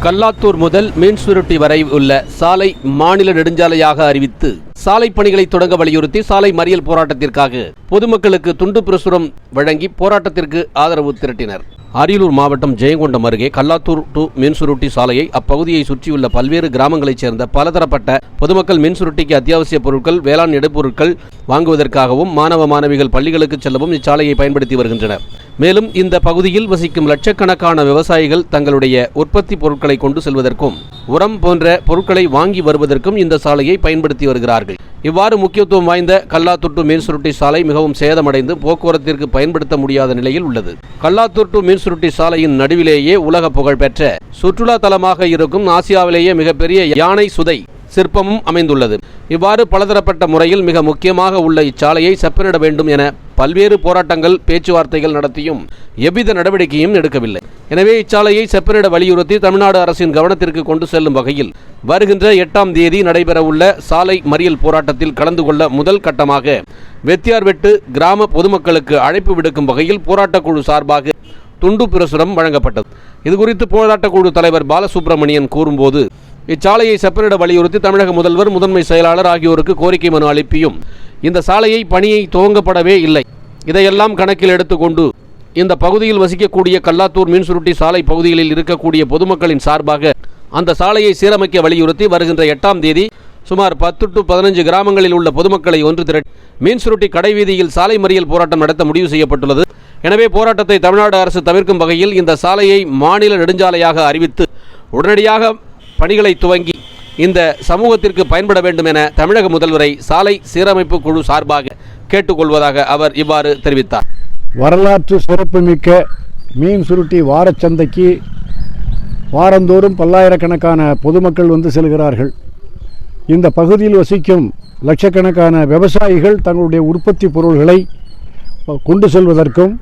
கல்லாத்தூர் முதல் மீன்சுருட்டி வரை உள்ள சாலை மாநில நெடுஞ்சாலையாக அறிவித்து சாலை பணிகளை தொடங்க வலியுறுத்தி சாலை மறியல் போராட்டத்திற்காக பொதுமக்களுக்கு துண்டு பிரசுரம் வழங்கி போராட்டத்திற்கு ஆதரவு திரட்டினர். அரியலூர் மாவட்டம் ஜெயங்கொண்டம் அருகே கல்லாத்தூர் டு மீன்சுருட்டி சாலையை அப்பகுதியை சுற்றியுள்ள பல்வேறு கிராமங்களைச் சேர்ந்த பலதரப்பட்ட பொதுமக்கள் மீன்சுருட்டிக்கு அத்தியாவசிய பொருட்கள், வேளாண் இடுபொருட்கள் வாங்குவதற்காகவும் மாணவ மாணவிகள் பள்ளிகளுக்கு செல்லவும் இச்சாலையை பயன்படுத்தி வருகின்றனர். மேலும் இந்த பகுதியில் வசிக்கும் லட்சக்கணக்கான விவசாயிகள் தங்களுடைய உற்பத்தி பொருட்களை கொண்டு செல்வதற்கும் உரம் போன்ற பொருட்களை வாங்கி வருவதற்கும் இந்த சாலையை பயன்படுத்தி வருகிறார்கள். இவ்வாறு முக்கியத்துவம் வாய்ந்த கல்லாத்தூர் டு மீன்சுருட்டி சாலை மிகவும் சேதமடைந்து போக்குவரத்திற்கு பயன்படுத்த முடியாத நிலையில் உள்ளது. கல்லாத்தூர் டு மீன்சுருட்டி சாலையின் நடுவிலேயே உலக புகழ்பெற்ற சுற்றுலா தலமாக இருக்கும் ஆசியாவிலேயே மிகப்பெரிய யானை சுதை சிற்பமும் அமைந்துள்ளது. இவ்வாறு பலதரப்பட்ட முறையில் மிக முக்கியமாக உள்ள இச்சாலையை செப்பனிட வேண்டும் என பல்வேறு போராட்டங்கள், பேச்சுவார்த்தைகள் நடத்தியும் எவ்வித நடவடிக்கையும் எடுக்கவில்லை. எனவே இச்சாலையை செப்பனிட வலியுறுத்தி தமிழ்நாடு அரசின் கவனத்திற்கு கொண்டு செல்லும் வகையில் வருகின்ற 8ஆம் தேதி நடைபெறவுள்ள சாலை மறியல் போராட்டத்தில் கலந்து கொள்ள முதல் கட்டமாக வெத்தியார்வெட்டு கிராம பொதுமக்களுக்கு அழைப்பு விடுக்கும் வகையில் போராட்டக்குழு சார்பாக துண்டு பிரசுரம் வழங்கப்பட்டது. இதுகுறித்து போராட்டக்குழு தலைவர் பாலசுப்ரமணியன் கூறும்போது, இச்சாலையை செப்பனிட வலியுறுத்தி தமிழக முதல்வர், முதன்மை செயலாளர் ஆகியோருக்கு கோரிக்கை மனு அளிப்பியும் இந்த சாலையை பணியை துவங்கப்படவே இல்லை. இதையெல்லாம் கணக்கில் எடுத்துக்கொண்டு இந்த பகுதியில் வசிக்கக்கூடிய கல்லாத்தூர் மீன்சுருட்டி சாலை பகுதிகளில் இருக்கக்கூடிய பொதுமக்களின் சார்பாக அந்த சாலையை சீரமைக்க வலியுறுத்தி வருகின்ற 8ஆம் தேதி சுமார் 10 to 15 கிராமங்களில் உள்ள பொதுமக்களை ஒன்று திரட்டி மீன்சுருட்டி கடைவீதியில் சாலை மறியல் போராட்டம் நடத்த முடிவு செய்யப்பட்டுள்ளது. எனவே போராட்டத்தை தமிழ்நாடு அரசு தவிர்க்கும் வகையில் இந்த சாலையை மாநில நெடுஞ்சாலையாக அறிவித்து உடனடியாக பணிகளை துவங்கி இந்த சமூகத்திற்கு பயன்பட வேண்டும் என தமிழக முதல்வரை சாலை சீரமைப்பு குழு சார்பாக கேட்டுக்கொள்வதாக அவர் இவ்வாறு தெரிவித்தார். வரலாற்று சிறப்புமிக்க மீன்சுருட்டி வாரச்சந்தைக்கு வாரந்தோறும் பல்லாயிரக்கணக்கான பொதுமக்கள் வந்து செல்கிறார்கள். இந்த பகுதியில் வசிக்கும் லட்சக்கணக்கான விவசாயிகள் தங்களுடைய உற்பத்தி பொருள்களை கொண்டு செல்வதற்கும்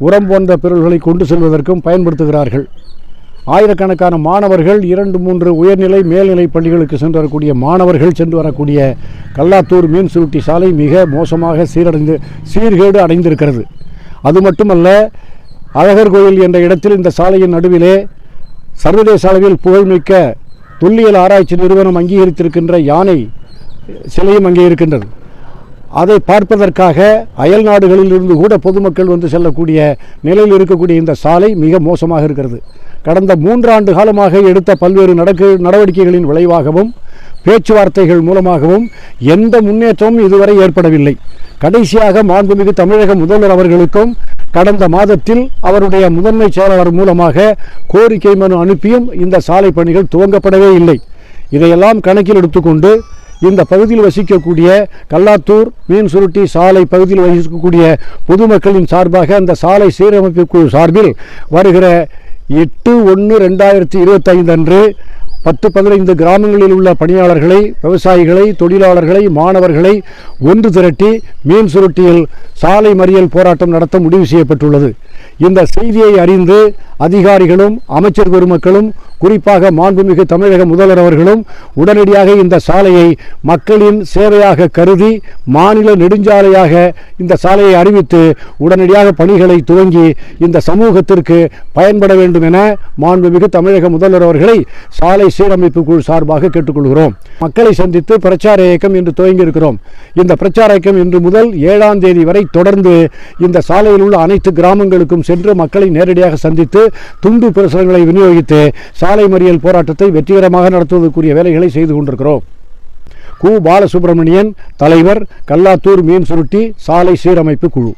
உரம் போன்ற பொருள்களை கொண்டு செல்வதற்கும் பயன்படுத்துகிறார்கள். ஆயிரக்கணக்கான மாணவர்கள் 2-3 உயர்நிலை மேல்நிலை பள்ளிகளுக்கு சென்று வரக்கூடிய மாணவர்கள் சென்று வரக்கூடிய கல்லாத்தூர் மீன்சுருட்டி சாலை மிக மோசமாக சீர்கேடு அடைந்திருக்கிறது. அது மட்டுமல்ல, அழகர் கோயில் என்ற இடத்தில் இந்த சாலையின் நடுவிலே சர்வதேச அளவில் புகழ்மிக்க தொல்லியல் ஆராய்ச்சி நிறுவனம் அங்கீகரித்திருக்கின்ற யானை சிலையும் அங்கே இருக்கின்றது. அதை பார்ப்பதற்காக அயல் நாடுகளில் இருந்து கூட பொதுமக்கள் வந்து செல்லக்கூடிய நிலையில் இருக்கக்கூடிய இந்த சாலை மிக மோசமாக இருக்கிறது. கடந்த 3 ஆண்டு காலமாக எடுத்த பல்வேறு நடவடிக்கைகளின் விளைவாகவும் பேச்சுவார்த்தைகள் மூலமாகவும் எந்த முன்னேற்றமும் இதுவரை ஏற்படவில்லை. கடைசியாக மாண்புமிகு தமிழக முதல்வர் அவர்களுக்கும் கடந்த மாதத்தில் அவருடைய முதன்மை செயலாளர் மூலமாக கோரிக்கை மனு அனுப்பியும் இந்த சாலை பணிகள் துவங்கப்படவே இல்லை. இதையெல்லாம் கணக்கில் எடுத்துக்கொண்டு இந்த பகுதியில் வசிக்கக்கூடிய கல்லாத்தூர் மீன்சுருட்டி சாலை பகுதியில் வசிக்கக்கூடிய பொதுமக்களின் சார்பாக அந்த சாலை சீரமைப்பு குழு சார்பில் வருகிற 8/1/2025 அன்று 10-15 கிராமங்களில் உள்ள பணியாளர்களை, விவசாயிகளை, தொழிலாளர்களை, மாணவர்களை ஒன்று திரட்டி மீன்சுருட்டியில் சாலை மறியல் போராட்டம் நடத்த முடிவு செய்யப்பட்டுள்ளது. இந்த செய்தியை அறிந்து அதிகாரிகளும் அமைச்சர் பெருமக்களும் குறிப்பாக மாண்புமிகு தமிழக முதல்வர் அவர்களும் உடனடியாக இந்த சாலையை மக்களின் சேவையாக கருதி மாநில நெடுஞ்சாலையாக இந்த சாலையை அறிவித்து உடனடியாக பணிகளை துவங்கி இந்த சமூகத்திற்கு பயன்பட வேண்டும் என மாண்புமிகு தமிழக முதல்வர் அவர்களை சாலை சீரமைப்பு குழு சார்பாக கேட்டுக்கொள்கிறோம். மக்களை சந்தித்து பிரச்சார இயக்கம் இன்று துவங்கி இருக்கிறோம். இந்த பிரச்சார இயக்கம் இன்று முதல் 7ஆம் தேதி வரை தொடர்ந்து இந்த சாலையில் உள்ள அனைத்து கிராமங்களுக்கும் சென்று மக்களை நேரடியாக சந்தித்து துண்டு பிரசுரங்களை விநியோகித்து சாலை மறியல் போராட்டத்தை வெற்றிகரமாக நடத்துவதற்குரிய வேலைகளை செய்து கொண்டிருக்கிறோம். கு. பாலசுப்ரமணியன், தலைவர், கல்லாத்தூர் மீன்சுருட்டி சாலை சீரமைப்பு குழு.